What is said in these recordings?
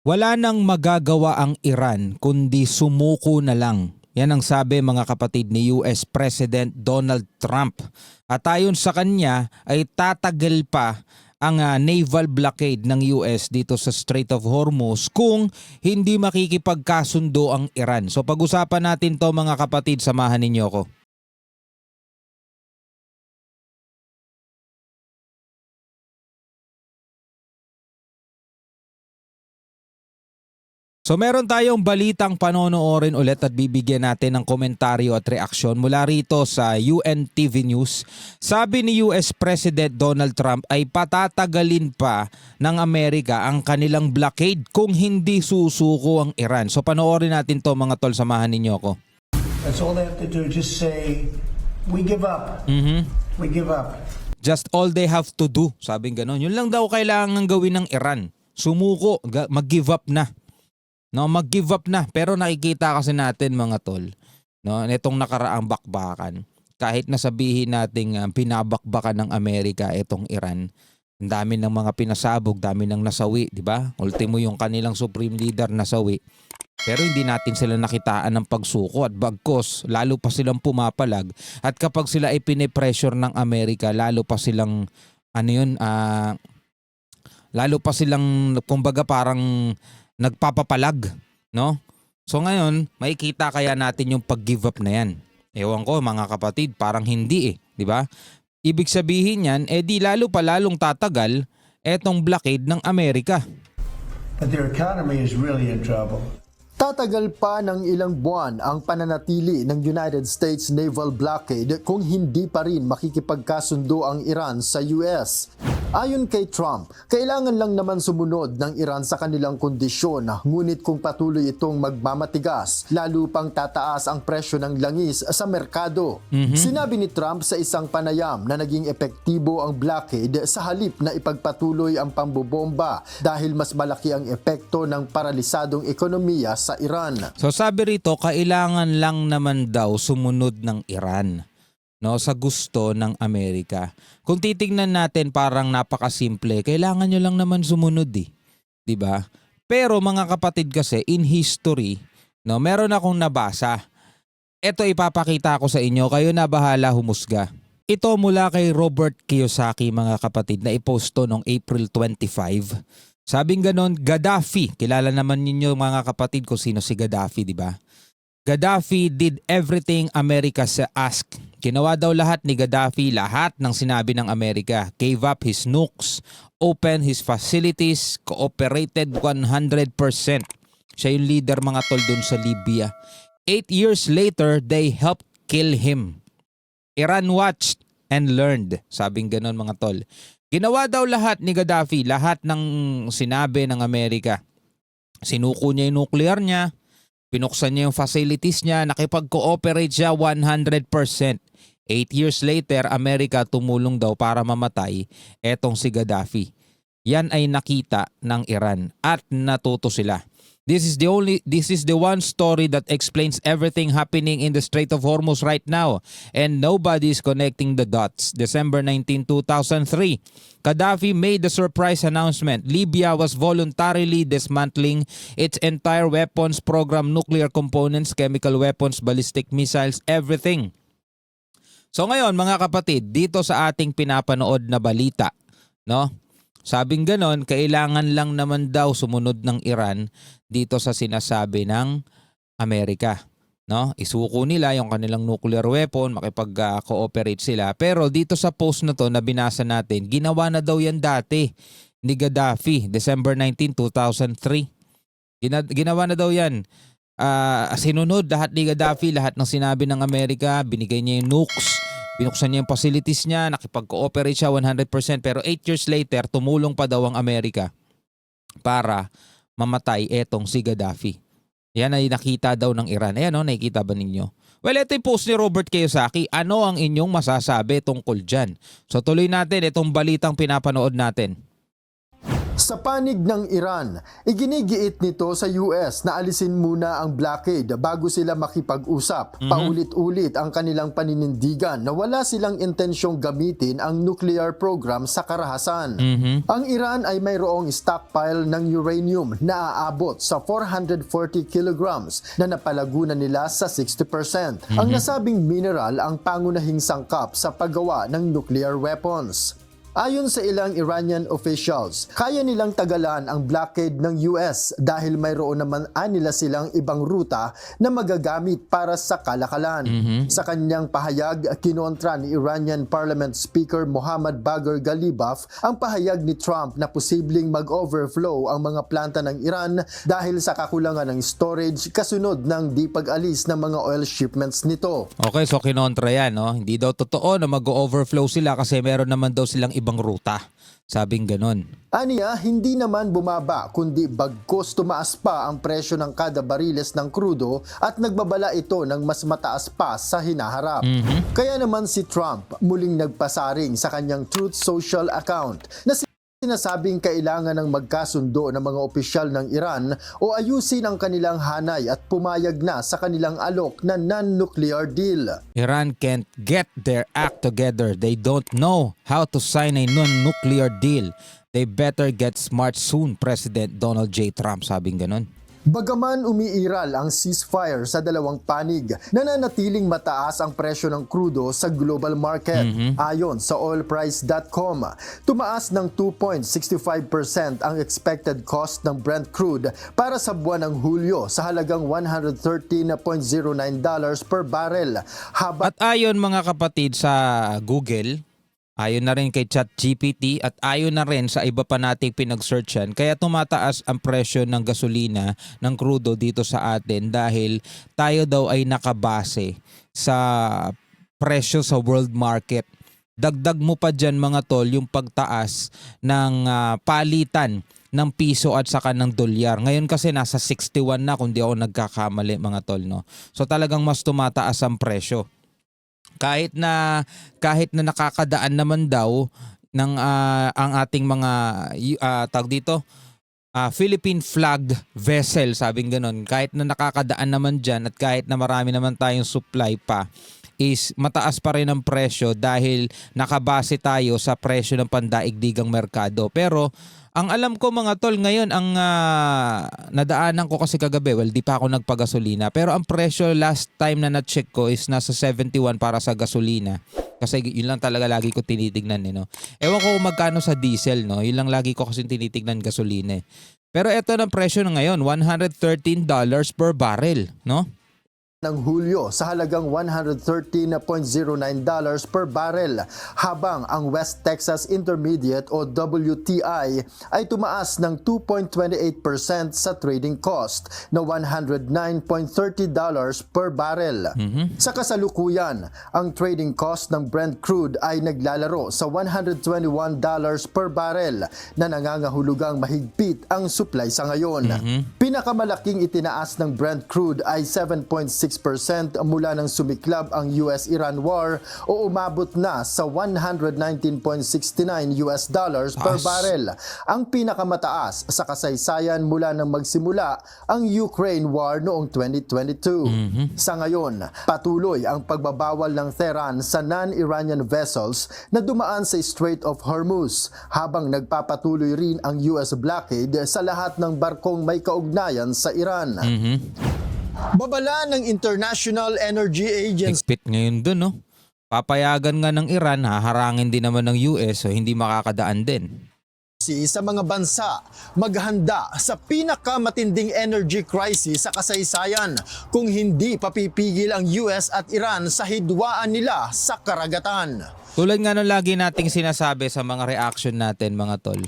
Wala nang magagawa ang Iran kundi sumuko na lang. Yan ang sabi mga kapatid ni US President Donald Trump. At ayon sa kanya ay tatagal pa ang naval blockade ng US dito sa Strait of Hormuz kung hindi makikipagkasundo ang Iran. So pag-usapan natin to mga kapatid, samahan ninyo ko. So meron tayong balitang panonoorin ulit at bibigyan natin ng komentaryo at reaksyon mula rito sa UNTV News. Sabi ni US President Donald Trump ay patatagalin pa ng Amerika ang kanilang blockade kung hindi susuko ang Iran. So panoorin natin to mga tol, samahan ninyo ko. That's all they have to do. Just say, we give up. We give up. Just all they have to do, sabing ganon. Yun lang daw kailangan gawin ng Iran. Sumuko, mag-give up na. No, mag-give up na. Pero nakikita kasi natin mga tol, no, nitong nakaraang bakbakan, kahit nasabihin nating pinabakbakan ng Amerika itong Iran, ang dami ng mga pinasabog, dami ng nasawi, di ba? Ultimo yung kanilang supreme leader nasawi. Pero hindi natin sila nakitaan ng pagsuko at bagkos, lalo pa silang pumapalag. At kapag sila ay pinipressure ng Amerika, lalo pa silang, lalo pa silang, kumbaga parang nagpapapalag, no? So ngayon, makikita kaya natin yung pag-give up na yan. Ewan ko mga kapatid, parang hindi di ba? Ibig sabihin yan, di lalo pa lalong tatagal etong blockade ng Amerika. But their economy is really in trouble. Tatagal pa ng ilang buwan ang pananatili ng United States naval blockade kung hindi pa rin makikipagkasundo ang Iran sa US. Ayon kay Trump, kailangan lang naman sumunod ng Iran sa kanilang kondisyon, ngunit kung patuloy itong magmamatigas, lalo pang tataas ang presyo ng langis sa merkado. Sinabi ni Trump sa isang panayam na naging epektibo ang blockade sa halip na ipagpatuloy ang pambobomba dahil mas malaki ang epekto ng paralisadong ekonomiya sa Iran. So sabi rito, kailangan lang naman daw sumunod ng Iran, no, sa gusto ng Amerika. Kung titingnan natin parang napakasimple, kailangan nyo lang naman sumunod 'di ba? Pero mga kapatid kasi in history, no, meron akong nabasa. Ito ipapakita ko sa inyo, kayo na bahala humusga. Ito mula kay Robert Kiyosaki mga kapatid, na i-post to noong April 25. Sabing ganon, Gaddafi, kilala naman ninyo mga kapatid kung sino si Gaddafi, 'di ba? Gaddafi did everything America asked. Ginawa daw lahat ni Gaddafi, lahat ng sinabi ng Amerika. Gave up his nukes, opened his facilities, cooperated 100%. Siya yung leader mga tol dun sa Libya. 8 years later, they helped kill him. Iran watched and learned. Sabing ganon mga tol. Ginawa daw lahat ni Gaddafi, lahat ng sinabi ng Amerika. Sinuko niya yung nuclear niya. Pinuksan niya yung facilities niya, nakipag-cooperate siya 100%. 8 years later, Amerika tumulong daw para mamatay etong si Gaddafi. Yan ay nakita ng Iran at natuto sila. This is the one story that explains everything happening in the Strait of Hormuz right now, and nobody is connecting the dots. December 19, 2003, Gaddafi made the surprise announcement. Libya was voluntarily dismantling its entire weapons program, nuclear components, chemical weapons, ballistic missiles, everything. So ngayon mga kapatid, dito sa ating pinapanood na balita, no? Sabing ganon, kailangan lang naman daw sumunod ng Iran dito sa sinasabi ng Amerika, no? Isuko nila yung kanilang nuclear weapon, makipag-cooperate sila. Pero dito sa post na to na binasa natin, ginawa na daw yan dati ni Gaddafi, December 19, 2003. Ginawa na daw yan. Sinunod lahat ni Gaddafi, lahat ng sinabi ng Amerika, binigay niya yung nukes. Binuksan niya yung facilities niya, nakipag-cooperate siya 100%, pero 8 years later, tumulong pa daw ang Amerika para mamatay etong si Gaddafi. Yan ay nakita daw ng Iran. Ayan o, nakikita ba ninyo? Well, ito yung post ni Robert Kiyosaki. Ano ang inyong masasabi tungkol dyan? So tuloy natin itong balitang pinapanood natin. Sa panig ng Iran, iginigiit nito sa US na alisin muna ang blockade bago sila makipag-usap. Paulit-ulit ang kanilang paninindigan na wala silang intensyong gamitin ang nuclear program sa karahasan. Ang Iran ay mayroong stockpile ng uranium na aabot sa 440 kilograms na napalagunan nila sa 60%. Ang nasabing mineral ang pangunahing sangkap sa paggawa ng nuclear weapons. Ayon sa ilang Iranian officials, kaya nilang tagalan ang blockade ng US dahil mayroon naman nila silang ibang ruta na magagamit para sa kalakalan. Sa kanyang pahayag, kinontra ni Iranian Parliament Speaker Mohammad Bagher Ghalibaf ang pahayag ni Trump na posibleng mag-overflow ang mga planta ng Iran dahil sa kakulangan ng storage kasunod ng di pag-alis ng mga oil shipments nito. Okay, so kinontra yan, no? Hindi daw totoo na mag-overflow sila kasi meron naman daw silang ibang ruta. Sabing ganon. Aniya, hindi naman bumaba kundi bagkus tumaas pa ang presyo ng kada bariles ng krudo at nagbabala ito ng mas mataas pa sa hinaharap. Kaya naman si Trump muling nagpasaring sa kanyang Truth Social account na sinasabing kailangan ng magkasundo ng mga opisyal ng Iran o ayusin ang kanilang hanay at pumayag na sa kanilang alok na non-nuclear deal. Iran can't get their act together. They don't know how to sign a non-nuclear deal. They better get smart soon, President Donald J. Trump. Sabing ganon. Bagaman umiiral ang ceasefire sa dalawang panig, nananatiling mataas ang presyo ng krudo sa global market. Ayon sa oilprice.com, tumaas ng 2.65% ang expected cost ng Brent crude para sa buwan ng Hulyo sa halagang $113.09 per barrel. At ayon mga kapatid sa Google, ayon na rin kay ChatGPT at ayon na rin sa iba pa nating pinag-searchan, kaya tumataas ang presyo ng gasolina, ng krudo dito sa atin dahil tayo daw ay nakabase sa presyo sa world market. Dagdag mo pa dyan mga tol yung pagtaas ng palitan ng piso at saka ng dolyar. Ngayon kasi nasa 61 na kung di ako nagkakamali mga tol, no? So talagang mas tumataas ang presyo. Kahit na nakakadaan naman daw ng ang ating mga tawag dito Philippine flagged vessel, sabing ganon, kahit na nakakadaan naman dyan at kahit na marami naman tayong supply pa, is mataas pa rin ang presyo dahil nakabase tayo sa presyo ng pandaigdigang merkado. Pero ang alam ko mga tol, ngayon ang nadaanan ko kasi kagabi, well di pa ako nagpagasolina, pero ang presyo last time na na-check ko is nasa 71 para sa gasolina. Kasi yun lang talaga lagi ko tinitignan no. Ewan ko kung magkano sa diesel, no. Yun lang lagi ko kasi tinitignan gasolina. Pero eto ng presyo na ngayon, $113 per barrel, no? Ng Hulyo sa halagang $113.09 per barrel, habang ang West Texas Intermediate o WTI ay tumaas ng 2.28% sa trading cost na $109.30 per barrel. Sa kasalukuyan, ang trading cost ng Brent crude ay naglalaro sa $121 per barrel na nangangahulugang mahigpit ang supply sa ngayon. Pinakamalaking itinaas ng Brent crude ay 7.6% mula nang sumiklab ang US-Iran war o umabot na sa $119.69 per barrel, ang pinakamataas sa kasaysayan mula nang magsimula ang Ukraine war noong 2022. Sa ngayon, patuloy ang pagbabawal ng Tehran sa non-Iranian vessels na dumaan sa Strait of Hormuz, habang nagpapatuloy rin ang US blockade sa lahat ng barkong may kaugnayan sa Iran. Babala ng International Energy Agency Higpit ngayon dun, no? Papayagan nga ng Iran, haharangin din naman ng US, so hindi makakadaan din. sa mga bansa maghanda sa pinakamatinding energy crisis sa kasaysayan kung hindi papipigil ang US at Iran sa hidwaan nila sa karagatan. Tulad nga nung lagi nating sinasabi sa mga reaction natin mga tol.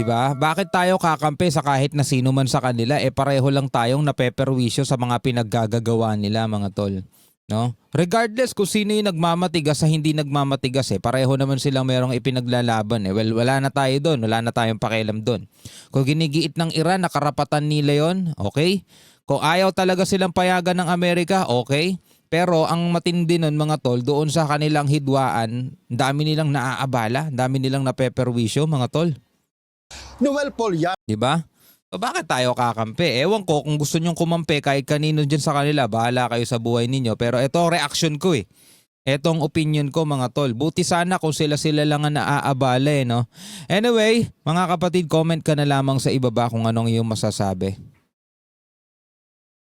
'Di ba? Bakit tayo kakampi sa kahit na sino man sa kanila, pareho lang tayong napeperwisyo sa mga pinaggagawa nila mga tol, no? Regardless kung sino yung nagmamatigas sa hindi nagmamatigas, pareho naman silang merong ipinaglalaban. Well, wala na tayo doon, wala na tayong pakialam doon. Kung ginigiit ng Iran na karapatan nila 'yon, okay? Kung ayaw talaga silang payagan ng Amerika, okay? Pero ang matindi nun mga tol, doon sa kanilang hidwaan, dami nilang naaabala, dami nilang napeperwisyo mga tol. Noel Polyar, Di ba? So bakit tayo kakampi? Ewan ko kung gusto nyong kumampi kahit kanino dyan sa kanila, bahala kayo sa buhay ninyo. Pero ito ang reaction ko eh. Etong opinion ko mga tol. Buti sana kung sila-sila lang ang naaabala no? Anyway, mga kapatid, comment ka na lamang sa ibaba kung anong iyong masasabi.